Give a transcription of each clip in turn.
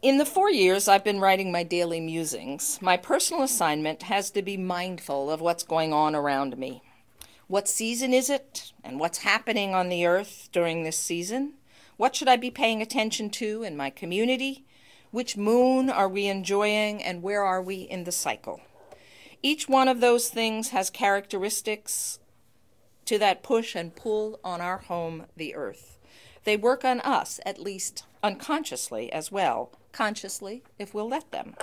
In the 4 years I've been writing my daily musings, my personal assignment has to be mindful of what's going on around me. What season is it, and what's happening on the earth during this season? What should I be paying attention to in my community? Which moon are we enjoying, and where are we in the cycle? Each one of those things has characteristics to that push and pull on our home, the earth. They work on us, at least unconsciously as well, consciously if we'll let them.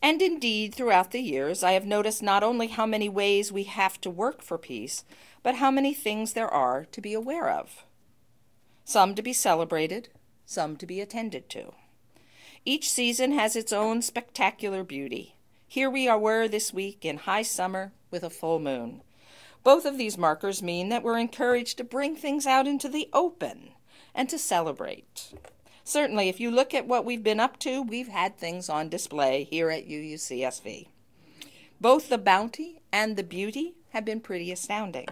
And indeed, throughout the years, I have noticed not only how many ways we have to work for peace, but how many things there are to be aware of. Some to be celebrated, some to be attended to. Each season has its own spectacular beauty. Here we were this week in high summer with a full moon. Both of these markers mean that we're encouraged to bring things out into the open and to celebrate. Certainly, if you look at what we've been up to, we've had things on display here at UUCSV. Both the bounty and the beauty have been pretty astounding.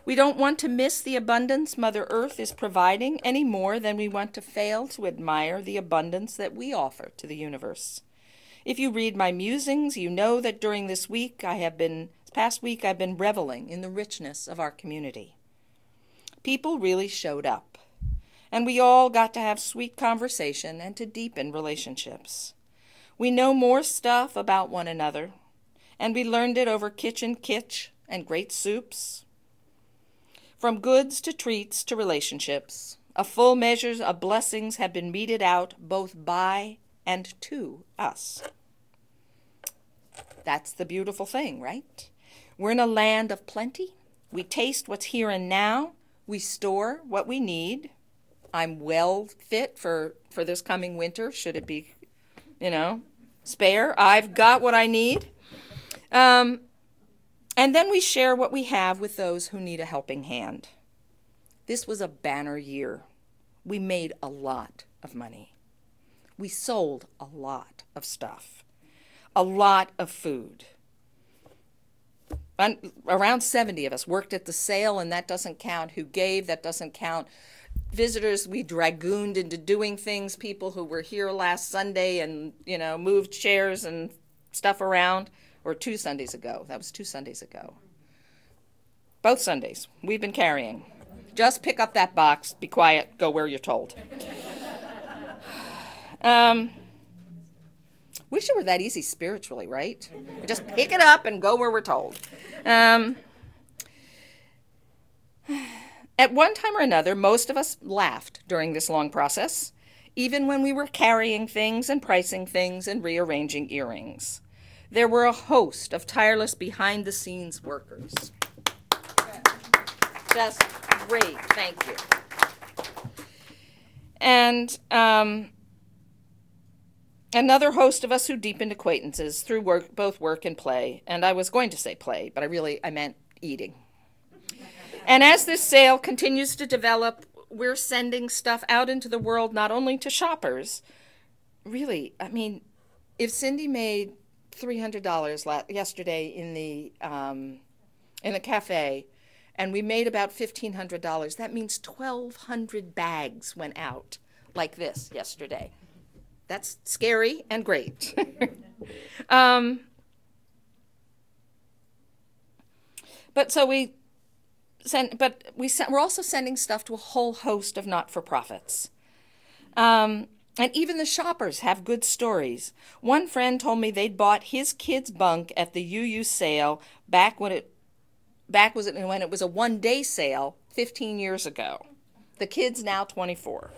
We don't want to miss the abundance Mother Earth is providing any more than we want to fail to admire the abundance that we offer to the universe. If you read my musings, you know that during this past week I've been reveling in the richness of our community. People really showed up, and we all got to have sweet conversation and to deepen relationships. We know more stuff about one another, and we learned it over kitchen kitsch and great soups. From goods to treats to relationships, a full measure of blessings have been meted out both by and to us. That's the beautiful thing, right? We're in a land of plenty. We taste what's here and now. We store what we need. I'm well fit for this coming winter, should it be, spare. I've got what I need. And then we share what we have with those who need a helping hand. This was a banner year. We made a lot of money. We sold a lot of stuff, a lot of food. Around 70 of us worked at the sale, and that doesn't count who gave, that doesn't count visitors we dragooned into doing things, people who were here last Sunday and, moved chairs and stuff around, or 2 Sundays ago. That was 2 Sundays ago. Both Sundays we've been carrying. Just pick up that box, be quiet, go where you're told. Wish it were that easy spiritually, right? We just pick it up and go where we're told. At one time or another, most of us laughed during this long process, even when we were carrying things and pricing things and rearranging earrings. There were a host of tireless behind-the-scenes workers. Just great, thank you. And another host of us who deepened acquaintances through both work and play. And I was going to say play, but I meant eating. And as this sale continues to develop, we're sending stuff out into the world, not only to shoppers. Really, if Cindy made $300 yesterday in the cafe, and we made about $1,500, that means 1,200 bags went out like this yesterday. That's scary and great. We're also sending stuff to a whole host of not-for-profits. And even the shoppers have good stories. One friend told me they'd bought his kid's bunk at the UU sale when it was a one-day sale 15 years ago. The kid's now 24.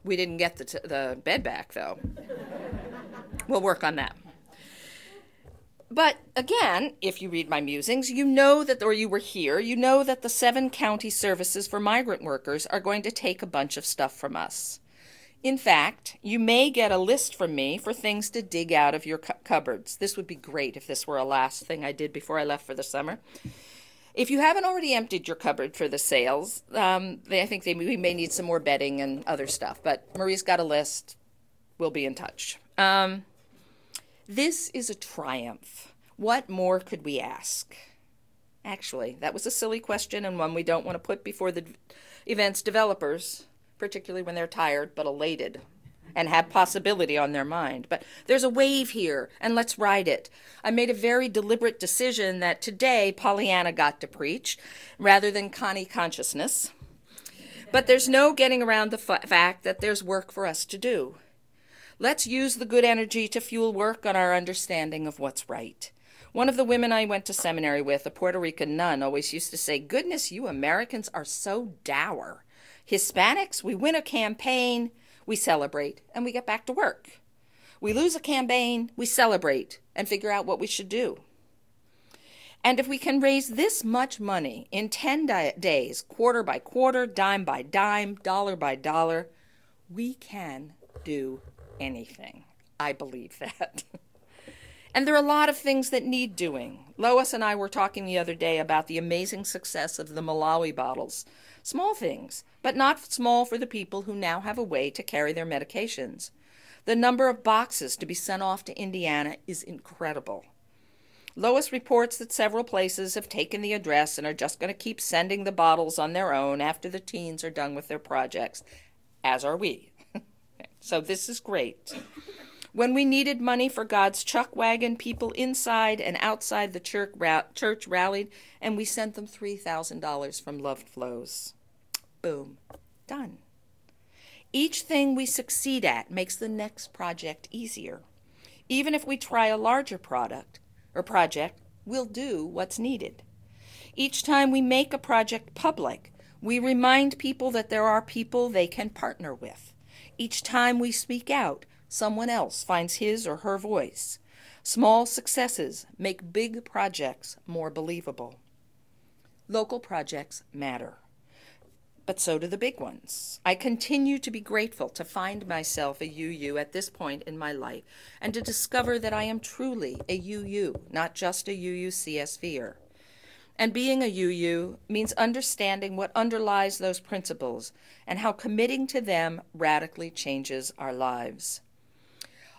We didn't get the bed back, though. We'll work on that. But again, if you read my musings, you know that, or you were here, you know that the 7 county services for migrant workers are going to take a bunch of stuff from us. In fact, you may get a list from me for things to dig out of your cupboards. This would be great if this were a last thing I did before I left for the summer. If you haven't already emptied your cupboard for the sales, I think we may need some more bedding and other stuff. But Marie's got a list. We'll be in touch. This is a triumph. What more could we ask? Actually, that was a silly question and one we don't want to put before the event's developers, particularly when they're tired, but elated and have possibility on their mind. But there's a wave here, and let's ride it. I made a very deliberate decision that today Pollyanna got to preach rather than Connie Consciousness. But there's no getting around the fact that there's work for us to do. Let's use the good energy to fuel work on our understanding of what's right. One of the women I went to seminary with, a Puerto Rican nun, always used to say, "Goodness, you Americans are so dour. Hispanics, we win a campaign, we celebrate, and we get back to work. We lose a campaign, we celebrate, and figure out what we should do." And if we can raise this much money in 10 days, quarter by quarter, dime by dime, dollar by dollar, we can do anything. I believe that. And there are a lot of things that need doing. Lois and I were talking the other day about the amazing success of the Malawi bottles. Small things, but not small for the people who now have a way to carry their medications. The number of boxes to be sent off to Indiana is incredible. Lois reports that several places have taken the address and are just going to keep sending the bottles on their own after the teens are done with their projects, as are we. So this is great. When we needed money for God's chuck wagon, people inside and outside the church rallied, and we sent them $3,000 from Love Flows. Boom. Done. Each thing we succeed at makes the next project easier. Even if we try a larger project, we'll do what's needed. Each time we make a project public, we remind people that there are people they can partner with. Each time we speak out, someone else finds his or her voice. Small successes make big projects more believable. Local projects matter, but so do the big ones. I continue to be grateful to find myself a UU at this point in my life and to discover that I am truly a UU, not just a UUCSVer. And being a UU means understanding what underlies those principles and how committing to them radically changes our lives.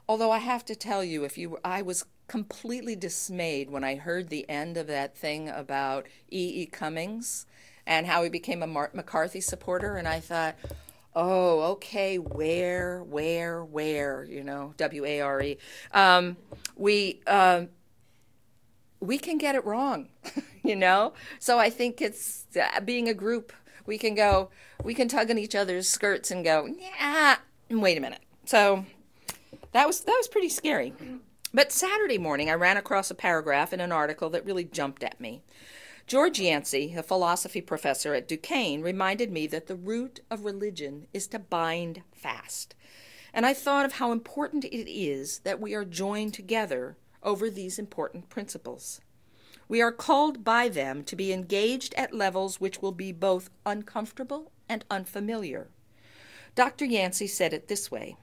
Although I have to tell you, I was completely dismayed when I heard the end of that thing about E.E. Cummings and how he became a McCarthy supporter, and I thought, oh, okay, where, W-A-R-E. We can get it wrong, So I think it's being a group, we can tug on each other's skirts and go, yeah, wait a minute. So that was pretty scary. But Saturday morning, I ran across a paragraph in an article that really jumped at me. George Yancey, a philosophy professor at Duquesne, reminded me that the root of religion is to bind fast. And I thought of how important it is that we are joined together over these important principles. We are called by them to be engaged at levels which will be both uncomfortable and unfamiliar. Dr. Yancey said it this way: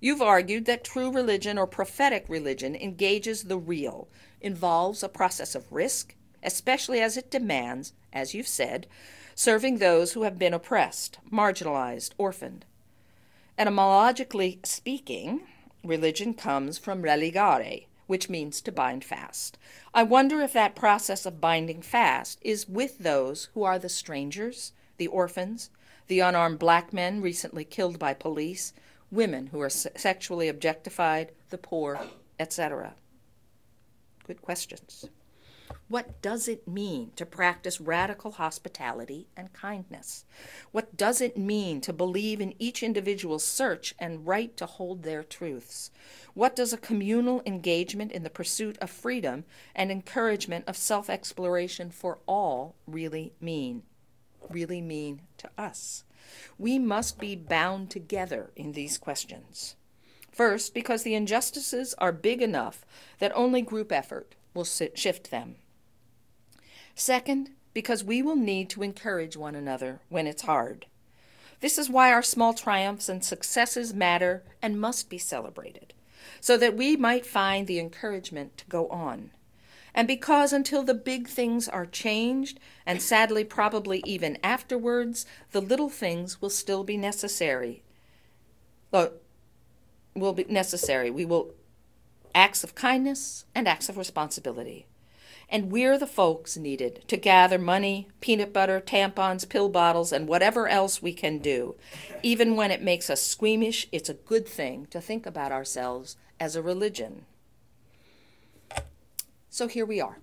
"You've argued that true religion or prophetic religion engages the real, involves a process of risk, especially as it demands, as you've said, serving those who have been oppressed, marginalized, orphaned. Etymologically speaking, religion comes from religare, which means to bind fast. I wonder if that process of binding fast is with those who are the strangers, the orphans, the unarmed black men recently killed by police, women who are sexually objectified, the poor, etc." Good questions. What does it mean to practice radical hospitality and kindness? What does it mean to believe in each individual's search and right to hold their truths? What does a communal engagement in the pursuit of freedom and encouragement of self-exploration for all really mean to us? We must be bound together in these questions. First, because the injustices are big enough that only group effort will shift them. Second, because we will need to encourage one another when it's hard. This is why our small triumphs and successes matter and must be celebrated, so that we might find the encouragement to go on. And because until the big things are changed, and sadly probably even afterwards, the little things will still be necessary. We will acts of kindness and acts of responsibility. And we're the folks needed to gather money, peanut butter, tampons, pill bottles, and whatever else we can do. Even when it makes us squeamish, it's a good thing to think about ourselves as a religion. So here we are,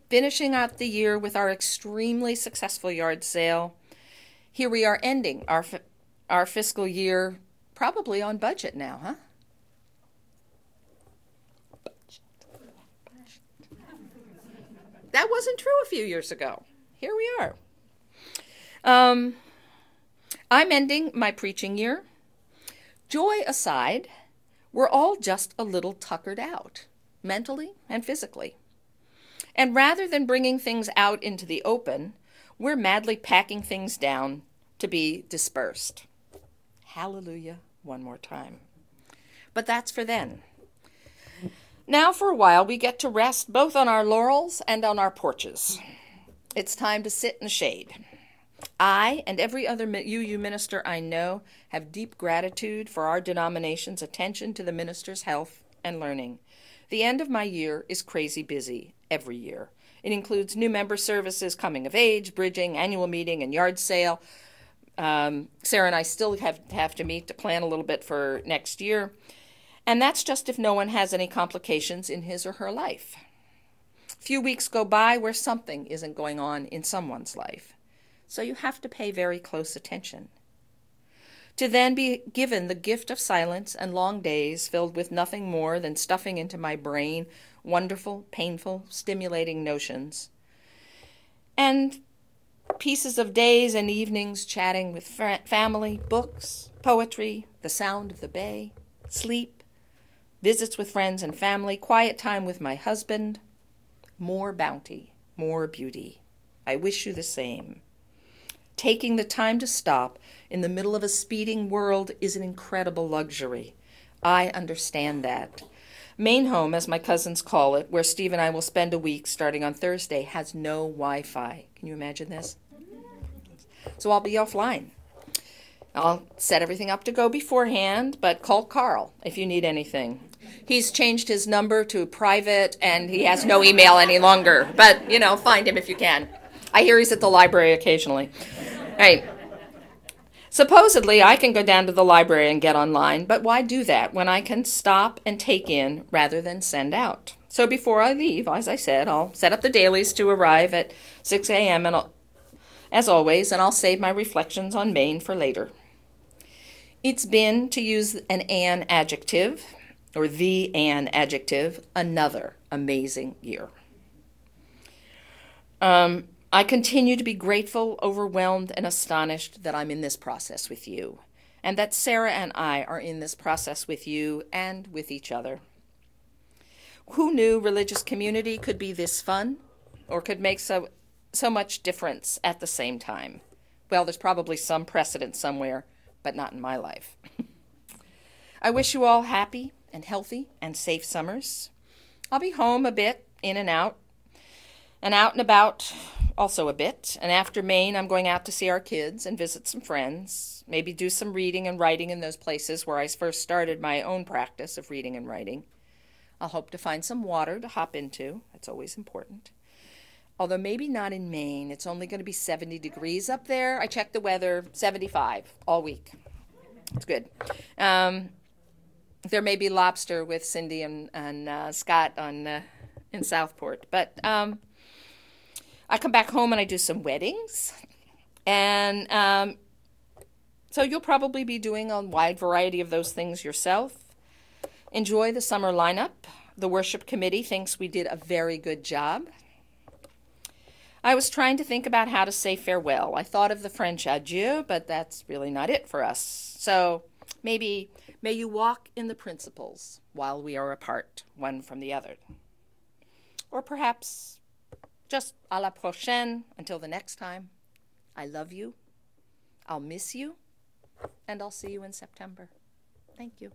finishing out the year with our extremely successful yard sale. Here we are ending our fiscal year probably on budget now, huh? That wasn't true a few years ago. Here we are. I'm ending my preaching year. Joy aside, we're all just a little tuckered out, mentally and physically. And rather than bringing things out into the open, we're madly packing things down to be dispersed. Hallelujah, one more time. But that's for then. Now for a while we get to rest both on our laurels and on our porches. It's time to sit in the shade. I and every other UU minister I know have deep gratitude for our denomination's attention to the minister's health and learning. The end of my year is crazy busy every year. It includes new member services, coming of age, bridging, annual meeting, and yard sale. Sarah and I still have to meet to plan a little bit for next year. And that's just if no one has any complications in his or her life. Few weeks go by where something isn't going on in someone's life. So you have to pay very close attention. To then be given the gift of silence and long days filled with nothing more than stuffing into my brain wonderful, painful, stimulating notions. And pieces of days and evenings chatting with family, books, poetry, the sound of the bay, sleep, visits with friends and family, quiet time with my husband, more bounty, more beauty. I wish you the same. Taking the time to stop in the middle of a speeding world is an incredible luxury. I understand that. Main Home, as my cousins call it, where Steve and I will spend a week starting on Thursday, has no Wi-Fi. Can you imagine this? So I'll be offline. I'll set everything up to go beforehand, but call Carl if you need anything. He's changed his number to private, and he has no email any longer. But, find him if you can. I hear he's at the library occasionally. All right. Supposedly, I can go down to the library and get online, but why do that when I can stop and take in rather than send out? So before I leave, as I said, I'll set up the dailies to arrive at 6 a.m. As always, and I'll save my reflections on Maine for later. It's been, to use an adjective, or the an adjective, another amazing year. I continue to be grateful, overwhelmed, and astonished that I'm in this process with you, and that Sarah and I are in this process with you and with each other. Who knew religious community could be this fun, or could make so much difference at the same time? Well, there's probably some precedent somewhere, but not in my life. I wish you all happy and healthy and safe summers. I'll be home a bit, in and out and about also a bit. And after Maine, I'm going out to see our kids and visit some friends, maybe do some reading and writing in those places where I first started my own practice of reading and writing. I'll hope to find some water to hop into. That's always important. Although maybe not in Maine. It's only going to be 70 degrees up there. I checked the weather, 75 all week. It's good. There may be lobster with Cindy and Scott in Southport. But I come back home and I do some weddings. And so you'll probably be doing a wide variety of those things yourself. Enjoy the summer lineup. The worship committee thinks we did a very good job. I was trying to think about how to say farewell. I thought of the French adieu, but that's really not it for us. So maybe, may you walk in the principles while we are apart, one from the other. Or perhaps just à la prochaine, until the next time. I love you, I'll miss you, and I'll see you in September. Thank you.